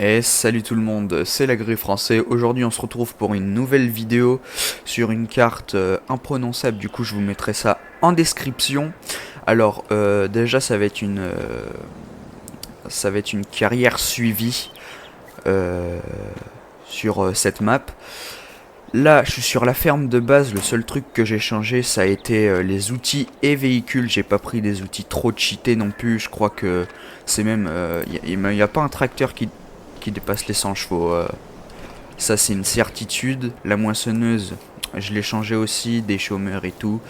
Et salut tout le monde, c'est l'Agri Français. Aujourd'hui on se retrouve pour une nouvelle vidéo sur une carte imprononçable, du coup je vous mettrai ça en description. Alors déjà ça va être une carrière suivie euh, sur cette map. Là je suis sur la ferme de base, le seul truc que j'ai changé ça a été les outils et véhicules. J'ai pas pris des outils trop cheatés non plus, je crois que c'est même... Il n'y a pas un tracteur qui dépasse les 100 chevaux. Ça c'est une certitude. La moissonneuse, je l'ai changé aussi, des chômeurs et tout.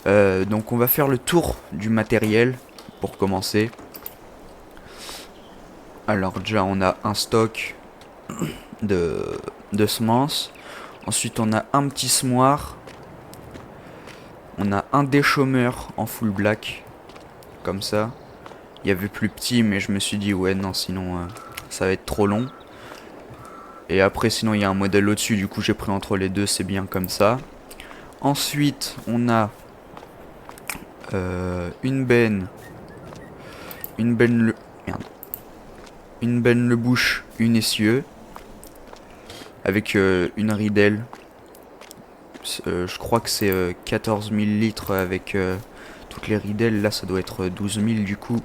Donc on va faire le tour du matériel pour commencer. Alors déjà on a un stock de, de semences. Ensuite on a un petit semoir. On a un déchômeur en full black. Comme ça. Il y avait plus petit mais je me suis dit ouais non sinon ça va être trop long. Et après sinon il y a un modèle au-dessus, du coup j'ai pris entre les deux, c'est bien comme ça. Ensuite on a une benne. Une benne le... Merde. Une benne le bouche, une essieu. Avec une ridelle. Je crois que c'est 14 000 litres avec toutes les ridelles. Là ça doit être 12 000 du coup.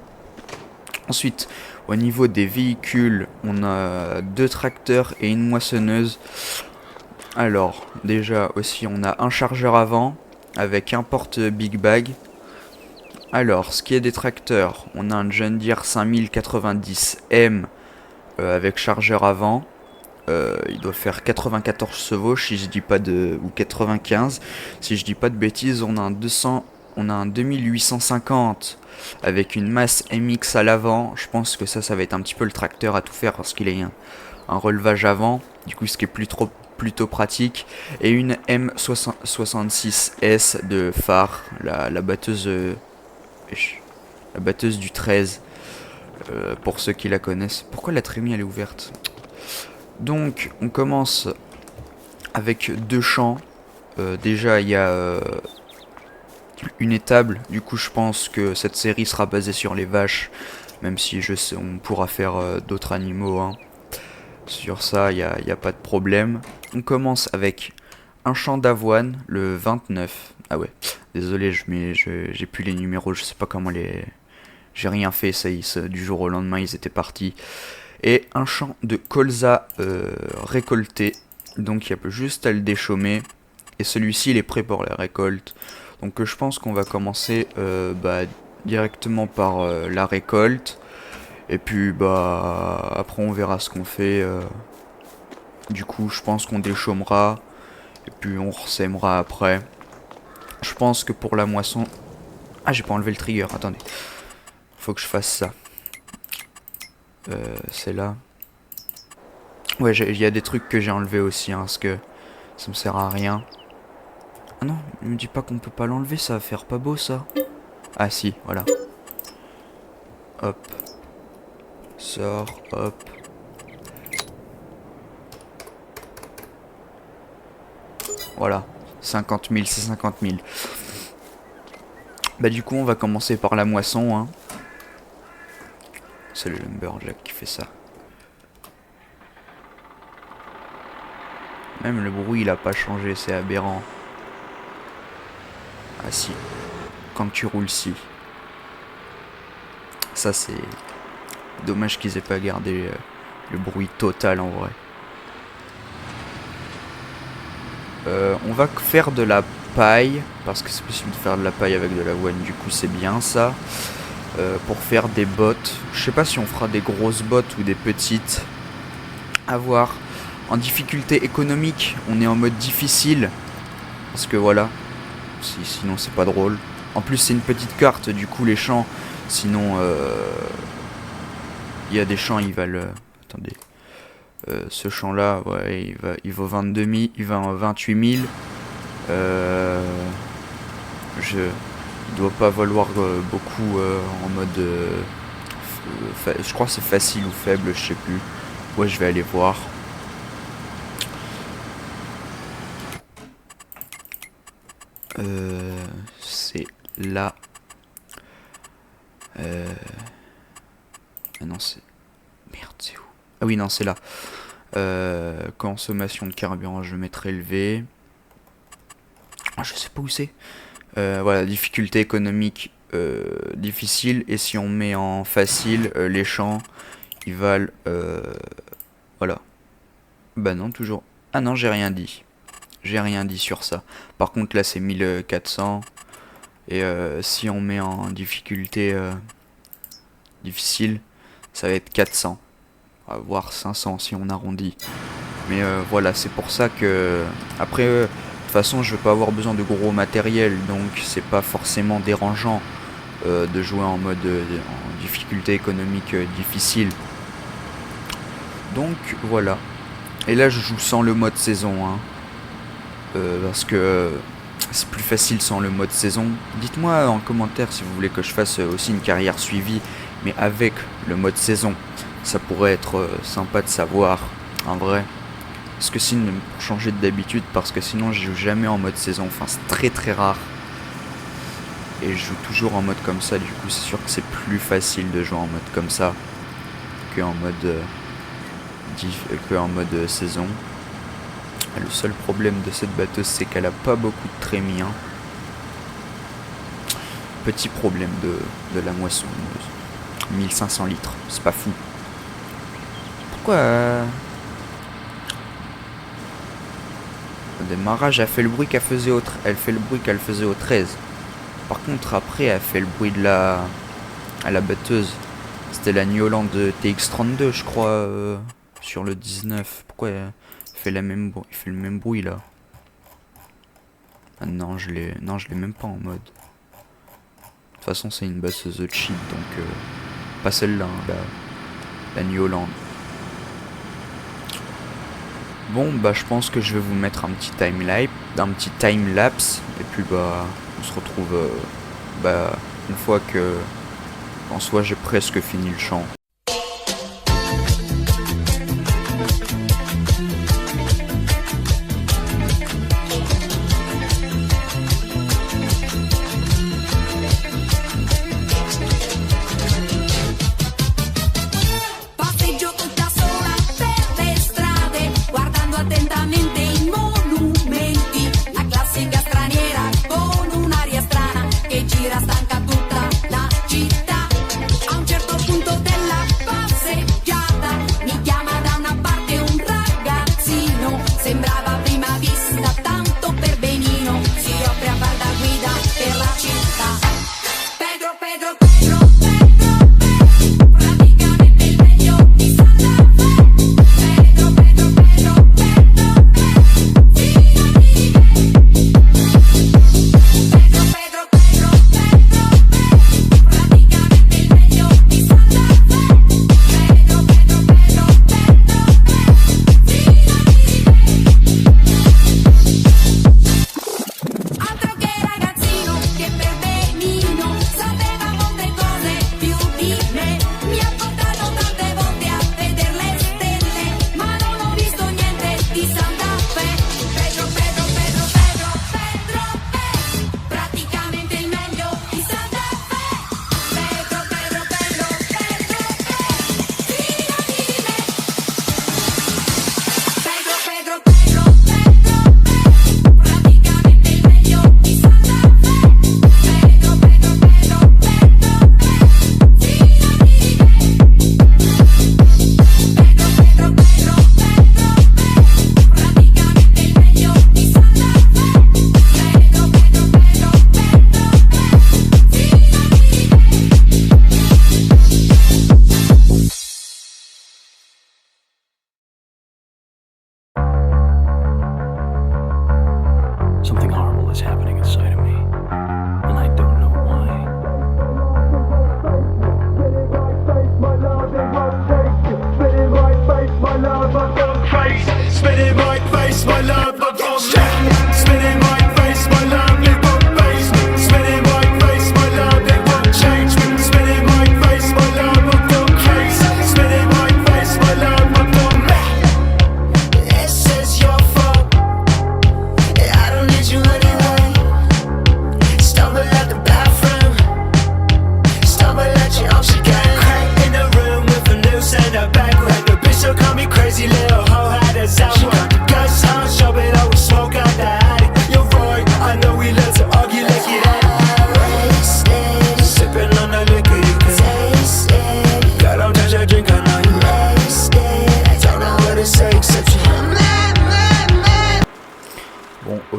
Ensuite, au niveau des véhicules, on a deux tracteurs et une moissonneuse. Alors, déjà aussi on a un chargeur avant avec un porte Big Bag. Alors, ce qui est des tracteurs, on a un John Deere 5090M avec chargeur avant. Il doit faire 94 chevaux si je dis pas de... ou 95. Si je dis pas de bêtises, on a un 200... On a un 2850 avec une masse MX à l'avant. Je pense que ça va être un petit peu le tracteur à tout faire parce qu'il a un relevage avant. Du coup, ce qui est plutôt pratique. Et une M66S de phare, la batteuse... la batteuse du 13, pour ceux qui la connaissent. Pourquoi la trémie elle est ouverte? Donc on commence avec deux champs. Déjà il y a une étable. Du coup je pense que cette série sera basée sur les vaches. Même si je sais, on pourra faire d'autres animaux. Hein. Sur ça y a pas de problème. On commence avec un champ d'avoine, le 29. Ah ouais, désolé, j'ai plus les numéros, je sais pas comment les... J'ai rien fait, du jour au lendemain ils étaient partis. Et un champ de colza récolté. Donc il y a juste à le déchaumer. Et celui-ci il est prêt pour la récolte. Donc je pense qu'on va commencer directement par la récolte. Et puis après on verra ce qu'on fait. Du coup je pense qu'on déchaumera. Et puis on ressèmera après. Je pense que pour la moisson... Ah j'ai pas enlevé le trigger, attendez. Faut que je fasse ça. C'est là. Ouais, il y a des trucs que j'ai enlevés aussi, hein, parce que ça me sert à rien. Ah non, ne me dis pas qu'on peut pas l'enlever, ça va faire pas beau ça. Ah si, voilà. Hop. Sort, hop. Voilà. 50 000, c'est 50 000. Bah du coup, on va commencer par la moisson, hein. C'est le Lumberjack qui fait ça. Même le bruit, il a pas changé, c'est aberrant. Ah si. Quand tu roules si. Ça c'est... Dommage qu'ils aient pas gardé le bruit total en vrai. On va faire de la paille, parce que c'est possible de faire de la paille avec de l'avoine, du coup c'est bien ça. Pour faire des bottes, je sais pas si on fera des grosses bottes ou des petites. À voir. En difficulté économique, on est en mode difficile, parce que voilà, sinon c'est pas drôle. En plus c'est une petite carte, du coup les champs, sinon il y a des champs, ils valent... attendez. Ce champ là, ouais, il vaut 22 000, il va en 28 000. Il doit pas valoir beaucoup en mode... je crois que c'est facile ou faible, je sais plus. Ouais, je vais aller voir. C'est là. Ah non, c'est... Merde, c'est où? Ah oui, non, c'est là. Consommation de carburant, je vais mettre élevé. Ah, je sais pas où c'est. Voilà, difficulté économique difficile. Et si on met en facile, les champs, ils valent... voilà. Bah non, toujours. Ah non, j'ai rien dit. J'ai rien dit sur ça. Par contre, là, c'est 1400. Et si on met en difficulté difficile, ça va être 400. Voire 500 si on arrondit. Mais voilà, c'est pour ça que... Après, de toute façon, je vais pas avoir besoin de gros matériel. Donc, c'est pas forcément dérangeant de jouer en mode en difficulté économique difficile. Donc, voilà. Et là, je joue sans le mode saison. Hein. Parce que c'est plus facile sans le mode saison. Dites-moi en commentaire si vous voulez que je fasse aussi une carrière suivie, mais avec le mode saison. Ça pourrait être sympa de savoir, en vrai. Parce que sinon, pour changer d'habitude, parce que sinon je joue jamais en mode saison. Enfin, c'est très très rare. Et je joue toujours en mode comme ça. Du coup, c'est sûr que c'est plus facile de jouer en mode comme ça qu'en mode saison. Le seul problème de cette batteuse, c'est qu'elle a pas beaucoup de trémies. Hein. Petit problème de la moissonneuse. 1500 litres, c'est pas fou. Pourquoi Au démarrage, elle fait le bruit qu'elle faisait au 13. Par contre, après, elle fait le bruit à la batteuse. C'était la New Holland TX32, je crois, sur le 19. Pourquoi elle fait le même bruit là? Ah non, je l'ai même pas en mode. De toute façon, c'est une batteuse cheap, donc pas celle-là, hein, la New Holland. Bon, bah je pense que je vais vous mettre un petit time lapse, et puis bah on se retrouve une fois que en soi j'ai presque fini le chant.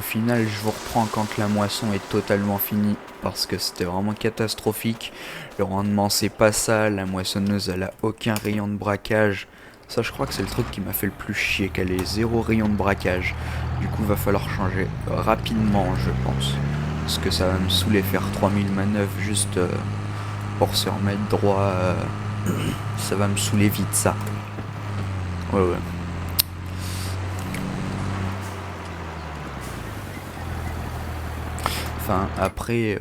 final, je vous reprends quand la moisson est totalement finie, parce que c'était vraiment catastrophique. Le rendement, c'est pas ça. La moissonneuse, elle a aucun rayon de braquage. Ça, je crois que c'est le truc qui m'a fait le plus chier, qu'elle ait 0 rayon de braquage. Du coup, va falloir changer rapidement, je pense. Parce que ça va me saouler faire 3000 manœuvres juste pour se remettre droit. Ça va me saouler vite, ça. Ouais, ouais. Enfin, après,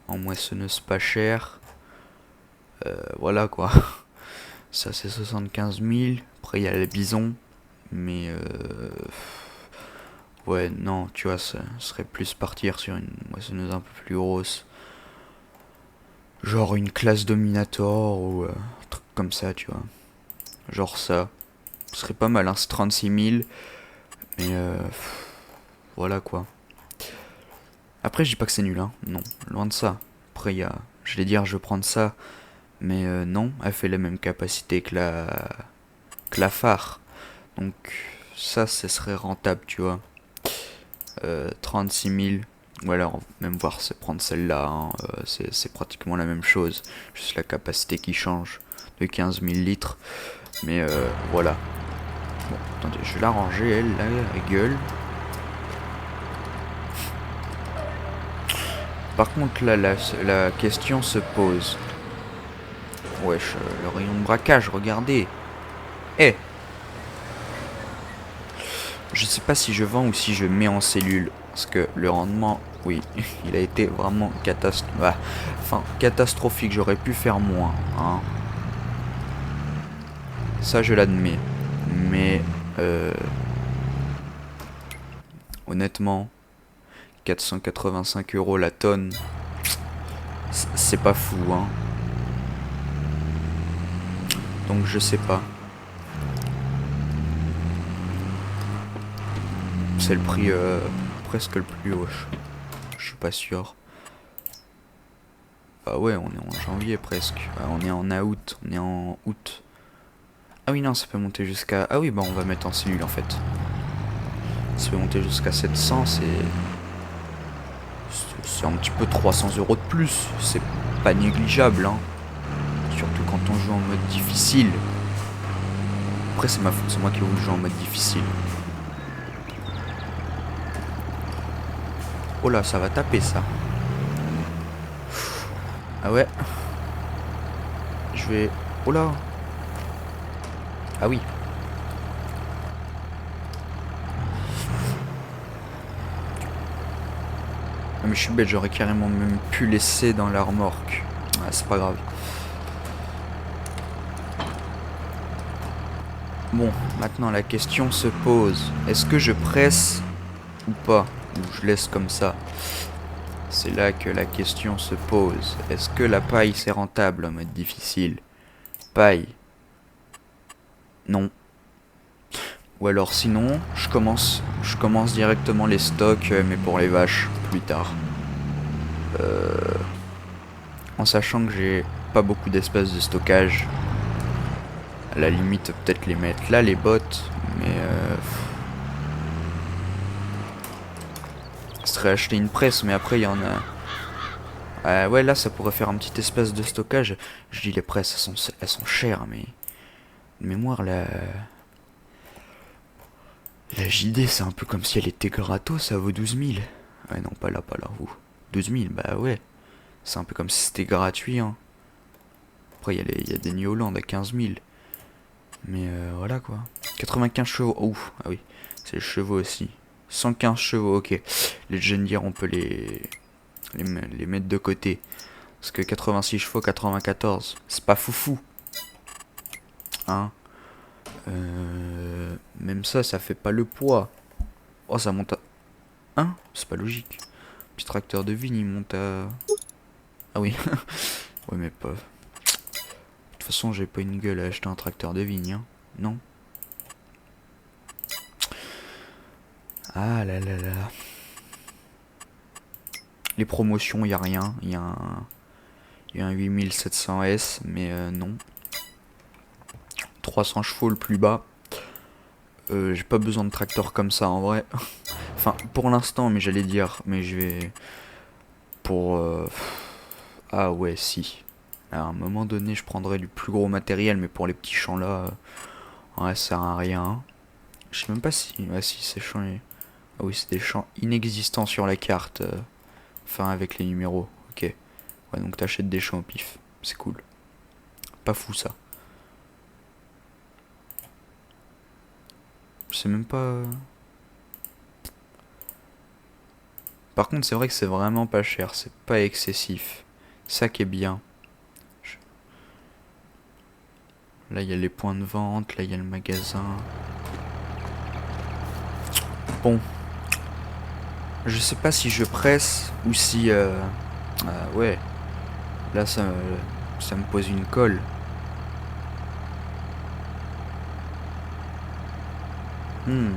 en moissonneuse pas chère, voilà quoi. Ça c'est 75 000. Après il y a les bisons. Mais ouais, non, tu vois, ça serait plus partir sur une moissonneuse un peu plus grosse. Genre une classe Dominator ou un truc comme ça, tu vois. Genre ça. Ce serait pas mal, hein, c'est 36 000. Mais voilà quoi. Après, je dis pas que c'est nul, hein. Non, loin de ça. Après, il y a. Je vais dire, je vais prendre ça. Mais non, elle fait la même capacité que la phare. Donc, ça, ce serait rentable, tu vois. 36 000. Ou alors, même voir, c'est prendre celle-là. Hein. C'est pratiquement la même chose. Juste la capacité qui change de 15 000 litres. Mais voilà. Bon, attendez, je vais la ranger, elle, là, elle gueule. Par contre, là, la question se pose. Wesh, le rayon de braquage, regardez. Eh, je sais pas si je vends ou si je mets en cellule. Parce que le rendement, oui, il a été vraiment catastrophique. J'aurais pu faire moins. Hein. Ça, je l'admets. Mais, honnêtement, 485 € la tonne, c'est pas fou. Hein. Donc, je sais pas. C'est le prix presque le plus haut. Je suis pas sûr. Ah ouais, on est en janvier presque. Ah, on est en août. On est en août. Ah oui, non, ça peut monter jusqu'à... Ah oui, bah on va mettre en cellule en fait. Ça peut monter jusqu'à 700, c'est un petit peu 300 € de plus. C'est pas négligeable, hein. Surtout quand on joue en mode difficile. Après, c'est ma faute, c'est moi qui ai voulu jouer en mode difficile. Oh là, ça va taper ça. Ah ouais. Je vais... Oh là. Ah oui. Ah mais je suis bête, j'aurais carrément même pu laisser dans la remorque. Ah, c'est pas grave. Bon, maintenant la question se pose. Est-ce que je presse ou pas? Ou je laisse comme ça? C'est là que la question se pose. Est-ce que la paille c'est rentable en mode difficile? Paille. Non. Ou alors sinon, je commence directement les stocks, mais pour les vaches, plus tard. En sachant que j'ai pas beaucoup d'espace de stockage. À la limite, peut-être les mettre là, les bottes, mais ce serait acheter une presse, mais après il y en a. Ouais, là ça pourrait faire un petit espace de stockage. Je dis les presses, elles sont chères, mais de mémoire la JD c'est un peu comme si elle était gratos, ça vaut 12 000. Ouais, non, pas là, vous. 12 000, bah ouais. C'est un peu comme si c'était gratuit, hein. Après, il y a des New Holland à 15 000. Mais voilà quoi. 95 chevaux. Ouf, ah oui. C'est les chevaux aussi. 115 chevaux, ok. Les John Deere, on peut les mettre de côté. Parce que 86 chevaux, 94. C'est pas foufou. Hein. Même ça fait pas le poids. Oh, ça monte à... Hein. C'est pas logique. Petit tracteur de vigne, il monte à... Ah oui. Ouais, mais pas... De toute façon, j'ai pas une gueule à acheter un tracteur de vigne, hein. Non. Ah là là là. Les promotions, y a rien. Il y a un 8700S, mais non. 300 chevaux le plus bas. J'ai pas besoin de tracteur comme ça en vrai. Enfin, pour l'instant, mais j'allais dire, mais je vais... Pour... Ah ouais, si. À un moment donné, je prendrai du plus gros matériel, mais pour les petits champs là, ouais, ça sert à rien. Je sais même pas si... Ah si, ces champs... Ah oui, c'est des champs inexistants sur la carte. Enfin, avec les numéros. Ok. Ouais, donc t'achètes des champs au pif. C'est cool. Pas fou, ça. Je sais même pas... Par contre, c'est vrai que c'est vraiment pas cher. C'est pas excessif. Ça qui est bien. Là, il y a les points de vente. Là, il y a le magasin. Bon. Je sais pas si je presse ou si... ouais. Là, ça me pose une colle. Hmm.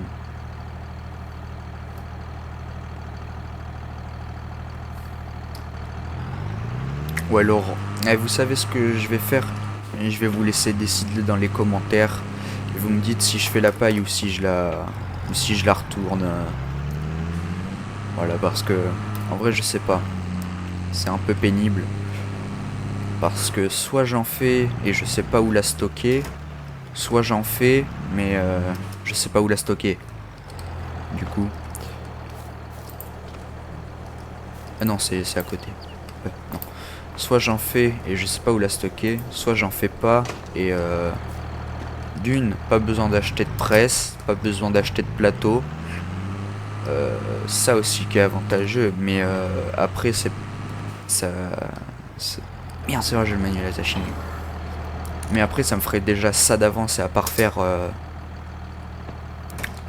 Ou alors, vous savez ce que je vais faire? Et je vais vous laisser décider dans les commentaires. Et vous me dites si je fais la paille ou si je la retourne. Voilà, parce que en vrai, je sais pas. C'est un peu pénible. Parce que soit j'en fais et je sais pas où la stocker, soit j'en fais mais je sais pas où la stocker. Du coup. Ah non, c'est à côté. Ouais, non. Soit j'en fais et je sais pas où la stocker, soit j'en fais pas et d'une, pas besoin d'acheter de presse, pas besoin d'acheter de plateau. Ça aussi qui est avantageux, mais après ça, c'est- Merde, c'est vrai, j'ai le manuel attaché. Mais après, ça me ferait déjà ça d'avance et à parfaire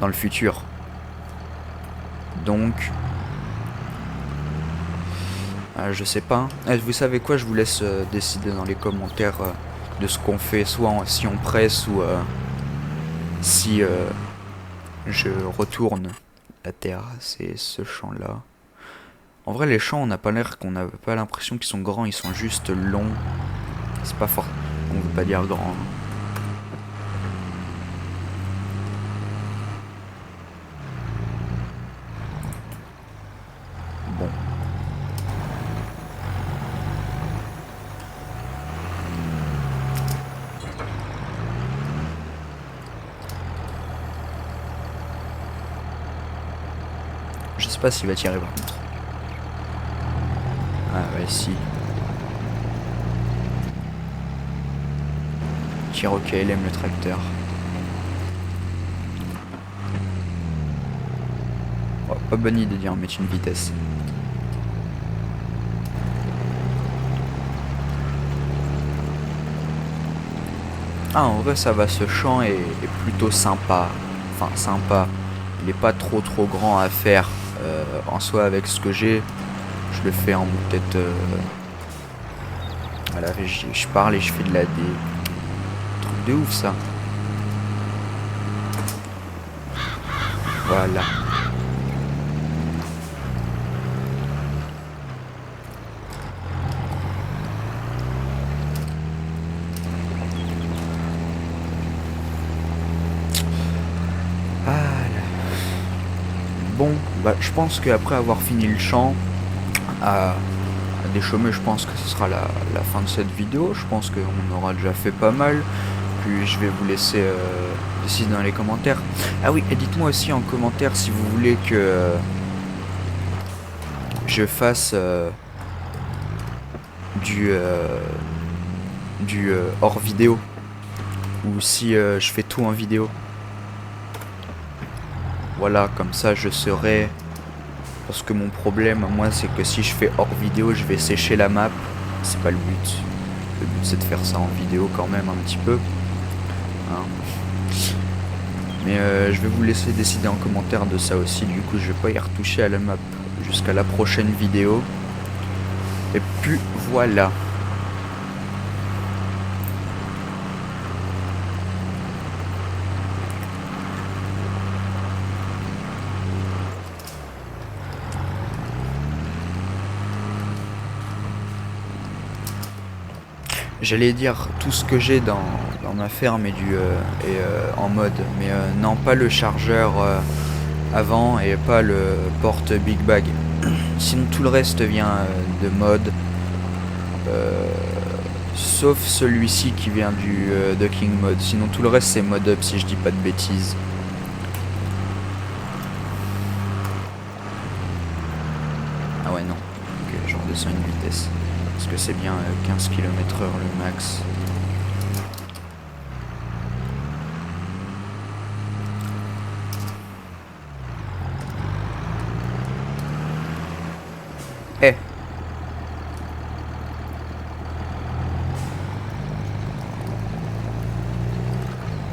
dans le futur. Donc, je sais pas. Vous savez quoi, je vous laisse décider dans les commentaires de ce qu'on fait, soit si on presse ou si je retourne la terre. C'est ce champ-là. En vrai, les champs, on n'a pas l'air qu'on n'a pas l'impression qu'ils sont grands, ils sont juste longs. C'est pas fort. On veut pas dire grand. Bon. Je sais pas s'il va tirer par contre. Ah ouais, si. Tire ok, il aime le tracteur. Oh, pas bonne idée d'y remettre une vitesse. Ah, en vrai, ça va, ce champ est plutôt sympa. Enfin, sympa. Il est pas trop grand à faire en soi avec ce que j'ai. Je le fais en peut-être... Voilà, je parle et je fais de la des trucs de ouf, ça. Voilà. Ah là. Bon, bah, je pense qu'après avoir fini le champ, à déchaumer, je pense que ce sera la fin de cette vidéo. Je pense qu'on aura déjà fait pas mal. Puis je vais vous laisser décider dans les commentaires. Ah oui, et dites-moi aussi en commentaire si vous voulez que je fasse du hors vidéo. Ou si je fais tout en vidéo. Voilà, comme ça je serai... Parce que mon problème, moi, c'est que si je fais hors vidéo, je vais sécher la map. C'est pas le but. Le but, c'est de faire ça en vidéo quand même un petit peu. Hein. Mais je vais vous laisser décider en commentaire de ça aussi. Du coup, je vais pas y retoucher à la map jusqu'à la prochaine vidéo. Et puis, voilà. J'allais dire tout ce que j'ai dans ma ferme est en mode, mais non pas le chargeur avant et pas le porte Big Bag. Sinon tout le reste vient de mode, sauf celui-ci qui vient du Docking Mode. Sinon tout le reste c'est mode up si je dis pas de bêtises. Ah ouais non, ok, je redescends une vitesse. Parce que c'est bien 15 km/h le max. Eh,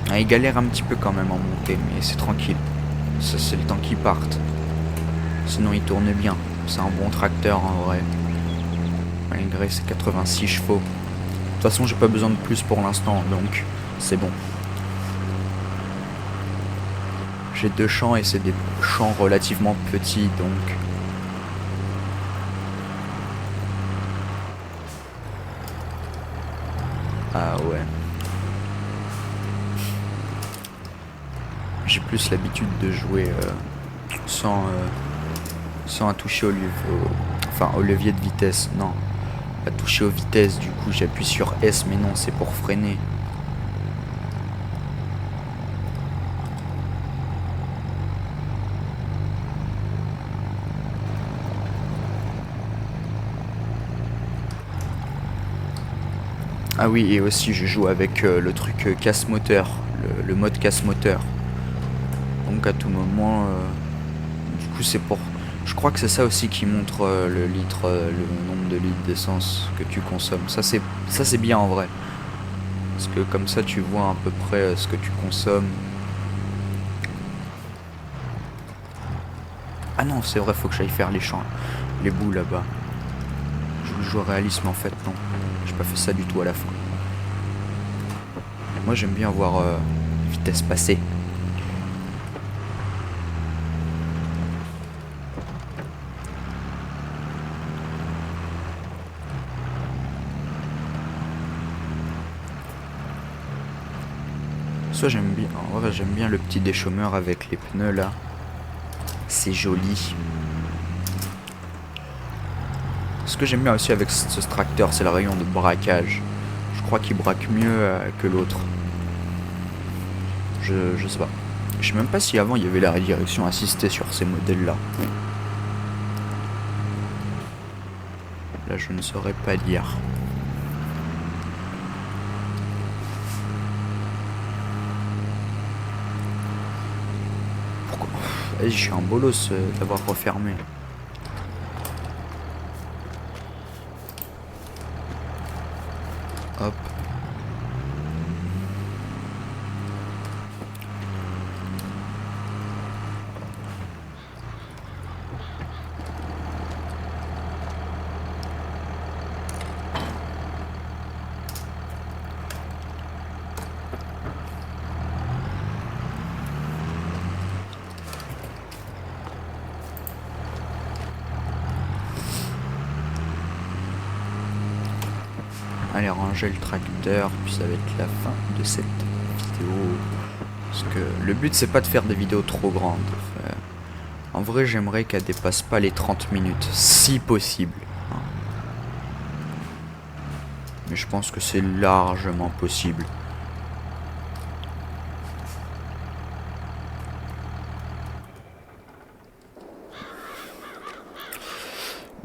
ah, il galère un petit peu quand même en montée, mais c'est tranquille. Ça c'est le temps qu'il parte. Sinon il tourne bien. C'est un bon tracteur en vrai. Malgré ses 86 chevaux. De toute façon j'ai pas besoin de plus pour l'instant, donc c'est bon. J'ai 2 champs et c'est des champs relativement petits, donc... Ah ouais. J'ai plus l'habitude de jouer sans toucher au levier de vitesse. Non, à toucher aux vitesses. Du coup, j'appuie sur S, mais non, c'est pour freiner. Ah oui, et aussi je joue avec le truc casse-moteur, le mode casse-moteur. Donc à tout moment, du coup c'est pour... Je crois que c'est ça aussi qui montre le nombre de litres d'essence que tu consommes. Ça c'est bien en vrai. Parce que comme ça tu vois à peu près ce que tu consommes. Ah non, c'est vrai, faut que j'aille faire les champs, les bouts là-bas. Je joue au réalisme en fait, non. J'ai pas fait ça du tout à la fin. Moi j'aime bien voir vitesse passée. Soit j'aime bien, en vrai j'aime bien le petit déchaumeur avec les pneus là. C'est joli. Ce que j'aime bien aussi avec ce tracteur, c'est le rayon de braquage. Je crois qu'il braque mieux que l'autre. Je sais pas. Je sais même pas si avant il y avait la direction assistée sur ces modèles là. Là je ne saurais pas dire. Pourquoi? Vas-y, je suis un bolos d'avoir refermé. Hop. Allez, ranger le tracteur, puis ça va être la fin de cette vidéo. Parce que le but c'est pas de faire des vidéos trop grandes. En vrai j'aimerais qu'elle dépasse pas les 30 minutes, si possible. Mais je pense que c'est largement possible.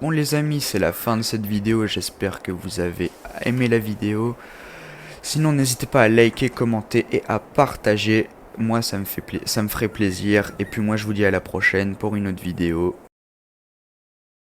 Bon les amis, c'est la fin de cette vidéo, j'espère que vous avez aimé la vidéo. Sinon n'hésitez pas à liker, commenter et à partager. Moi ça me ferait plaisir. Et puis moi je vous dis à la prochaine pour une autre vidéo.